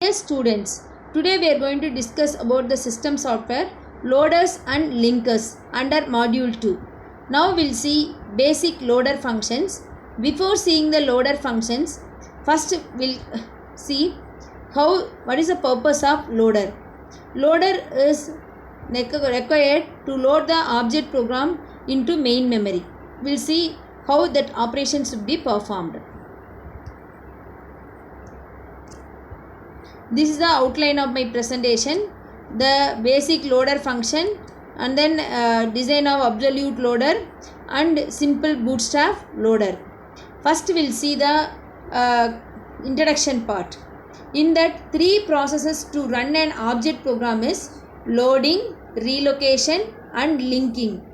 Dear students, today we are going to discuss about the system software, loaders and linkers under module 2. Now we'll see basic loader functions. Before seeing the loader functions, first we'll see what is the purpose of loader. Loader is required to load the object program into main memory. We'll see how that operation should be performed. This is the outline of my presentation. The basic loader function, and then design of absolute loader and simple bootstrap loader. First we'll see the introduction part. In that, three processes to run an object program is loading, relocation and linking.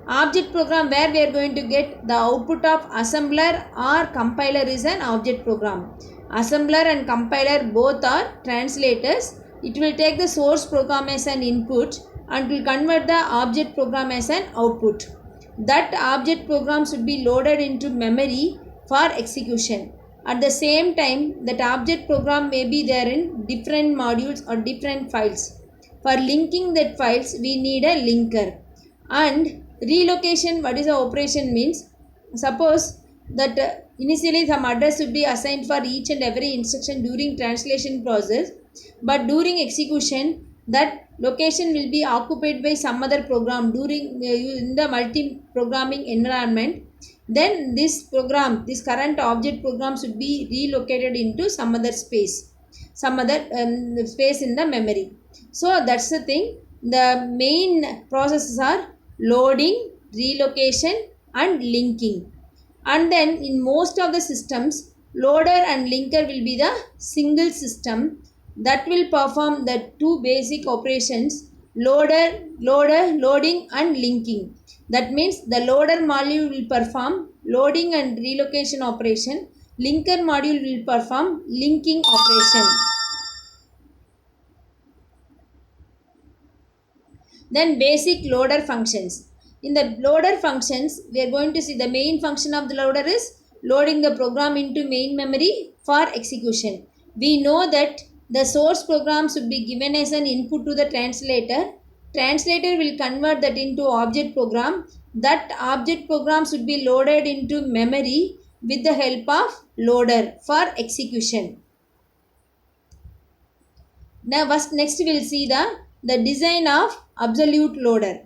Object program, where we are going to get the output of assembler or compiler, is an object program. Assembler and compiler both are translators. It will take the source program as an input and will convert the object program as an output. That object program should be loaded into memory for execution. At the same time, that object program may be there in different modules or different files. For linking that files, we need a linker. And relocation, what is the operation means? Suppose that initially some address should be assigned for each and every instruction during translation process, but during execution that location will be occupied by some other program during in the multi-programming environment. Then this current object program should be relocated into some other space in the memory. So that's the thing. The main processes are loading, relocation and linking. And then in most of the systems, loader and linker will be the single system that will perform the two basic operations, loading and linking. That means the loader module will perform loading and relocation operation, linker module will perform linking operation. Then basic loader functions. In the loader functions, we are going to see the main function of the loader is loading the program into main memory for execution. We know that the source program should be given as an input to the translator. Translator will convert that into object program. That object program should be loaded into memory with the help of loader for execution. Now next we will see the design of absolute loader.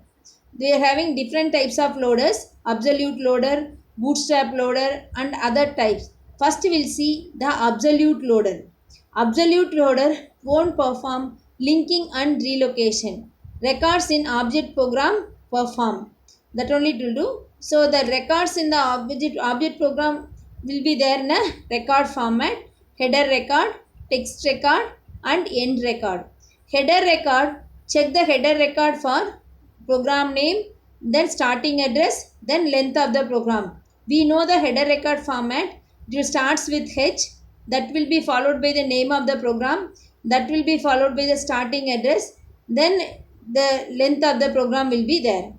They are having different types of loaders: absolute loader, bootstrap loader and other types. First we will see the absolute loader. Absolute loader won't perform linking and relocation. Records in object program perform. That only it will do. So the records in the object program will be there in a record format: header record, text record and end record. Header record, check the header record for program name, then starting address, then length of the program. We know the header record format. It starts with H, that will be followed by the name of the program, that will be followed by the starting address, then the length of the program will be there.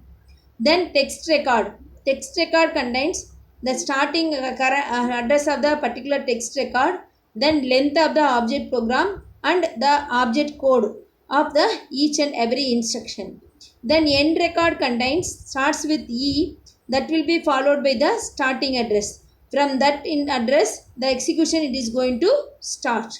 Then text record. Text record contains the starting address of the particular text record, then length of the object program and the object code of the each and every instruction. Then end record starts with E, that will be followed by the starting address. From that in address, the execution it is going to start.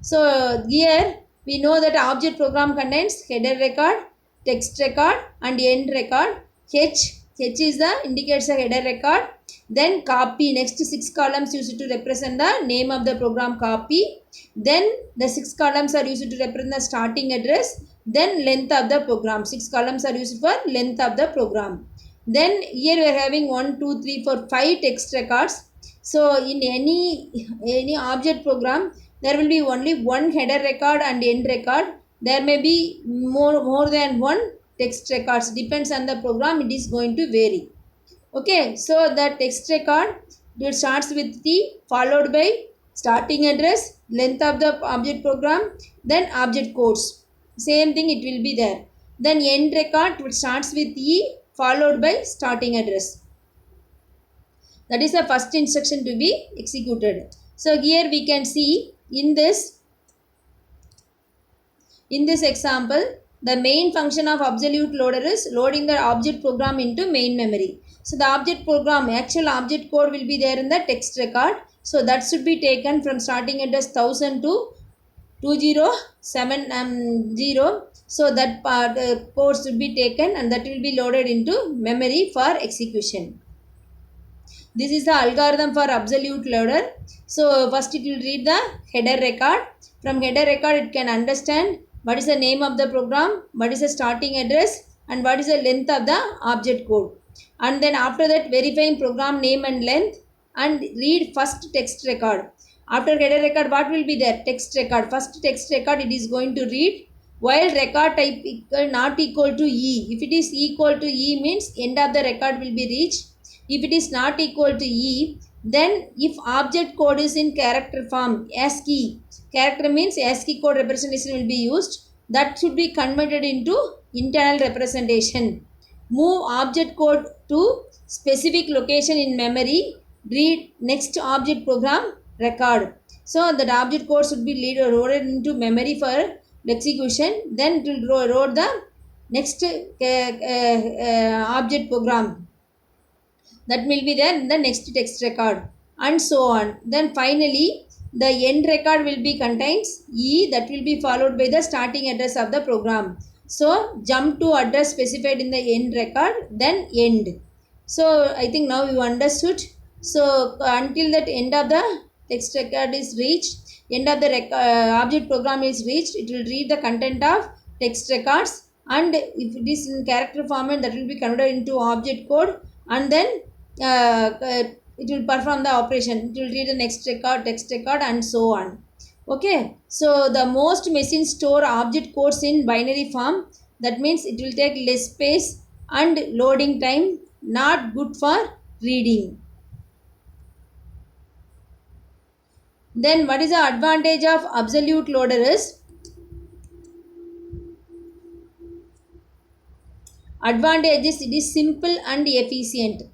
So here we know that object program contains header record, text record and end record. H is the indicates the header record. Then copy, next 6 columns used to represent the name of the program, copy. Then the 6 columns are used to represent the starting address. Then length of the program. 6 columns are used for length of the program. Then here we are having 1, 2, 3, 4, 5 text records. So in any object program, there will be only one header record and end record. There may be more than one text records. Depends on the program, it is going to vary. Okay, so the text record, it starts with T followed by starting address, length of the object program, then object codes. Same thing it will be there. Then end record, it starts with E followed by starting address. That is the first instruction to be executed. So here we can see in this example, the main function of absolute loader is loading the object program into main memory. So the object program, actual object code will be there in the text record. So that should be taken from starting address 1000 to 2070. So that part code should be taken and that will be loaded into memory for execution. This is the algorithm for absolute loader. So first it will read the header record. From header record it can understand what is the name of the program, what is the starting address, and what is the length of the object code. And then after that verifying program name and length and read first text record. After header record, what will be there? Text record. First text record it is going to read while record type not equal to E. If it is equal to E means end of the record will be reached. If it is not equal to E, then if object code is in character form, ASCII, character means ASCII code representation will be used, that should be converted into internal representation. Move object code to specific location in memory, read next object program record. So that object code should be loaded into memory for execution, then it will load the next object program that will be there in the next text record, and so on. Then finally the end record will be contains E, that will be followed by the starting address of the program. So jump to address specified in the end record, then end. So I think now you understood. So until that end of the text record is reached, end of the object program is reached, it will read the content of text records, and if it is in character format that will be converted into object code, and then it will perform the operation. It will read the next record, text record, and so on. Okay, so the most machine store object codes in binary form. That means it will take less space and loading time, not good for reading. Then what is the advantage of absolute loader is, advantage is it is simple and efficient.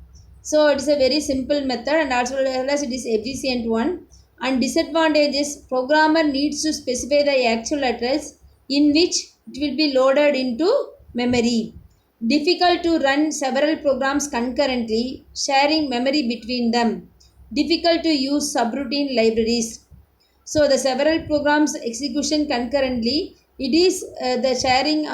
So it is a very simple method and also as it is efficient one. And disadvantage is programmer needs to specify the actual address in which it will be loaded into memory. Difficult to run several programs concurrently, sharing memory between them. Difficult to use subroutine libraries. So the several programs execution concurrently, it is the sharing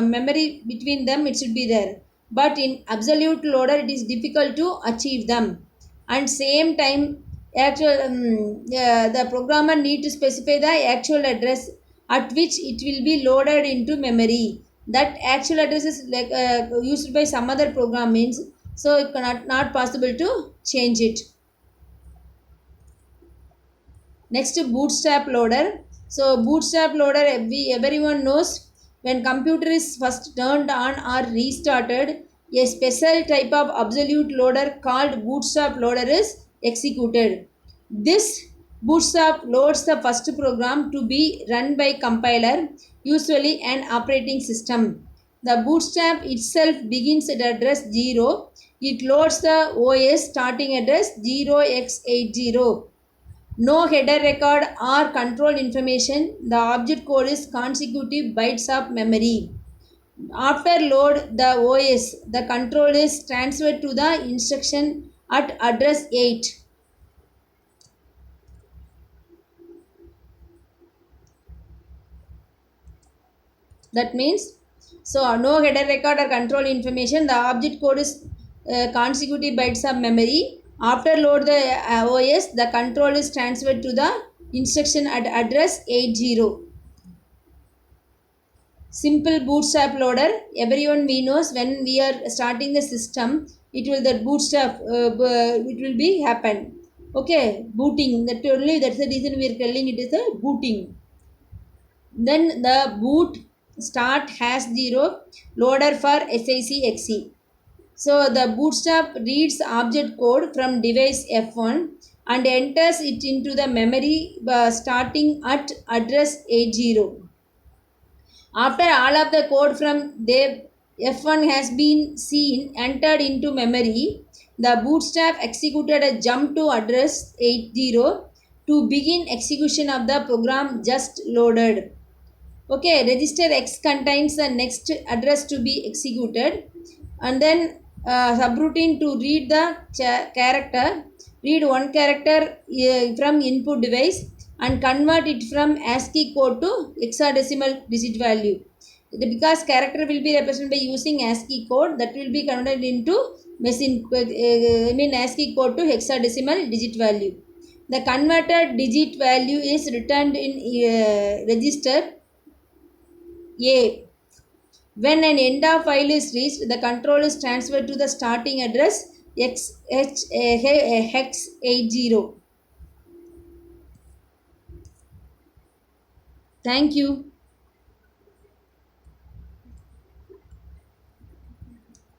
memory between them, it should be there. But in absolute loader, it is difficult to achieve them. And same time, the programmer need to specify the actual address at which it will be loaded into memory. That actual address is like used by some other program means, so it cannot not possible to change it. Next, bootstrap loader. So bootstrap loader, everyone knows when computer is first turned on or restarted, a special type of absolute loader called bootstrap loader is executed. This bootstrap loads the first program to be run by compiler, usually an operating system. The bootstrap itself begins at address 0. It loads the OS starting address 0x80. No header record or control information. The object code is consecutive bytes of memory. After load the OS, the control is transferred to the instruction at address 8. That means, so no header record or control information. The object code is consecutive bytes of memory. After load the OS, the control is transferred to the instruction at address 80. Simple bootstrap loader. Everyone we knows when we are starting the system, it will the bootstrap it will be happen. Okay, booting. That's the reason we are telling it is a booting. Then the boot start #0 loader for SICXE. So the bootstrap reads object code from device F1 and enters it into the memory starting at address 80. After all of the code from the F1 has been seen entered into memory, the bootstrap executed a jump to address 80 to begin execution of the program just loaded. Okay, register X contains the next address to be executed, and then subroutine to read the character, read one character from input device and convert it from ASCII code to hexadecimal digit value. Because character will be represented by using ASCII code, that will be converted into ASCII code to hexadecimal digit value. The converted digit value is returned in register A. When an end of file is reached, the control is transferred to the starting address hex 80. Thank you.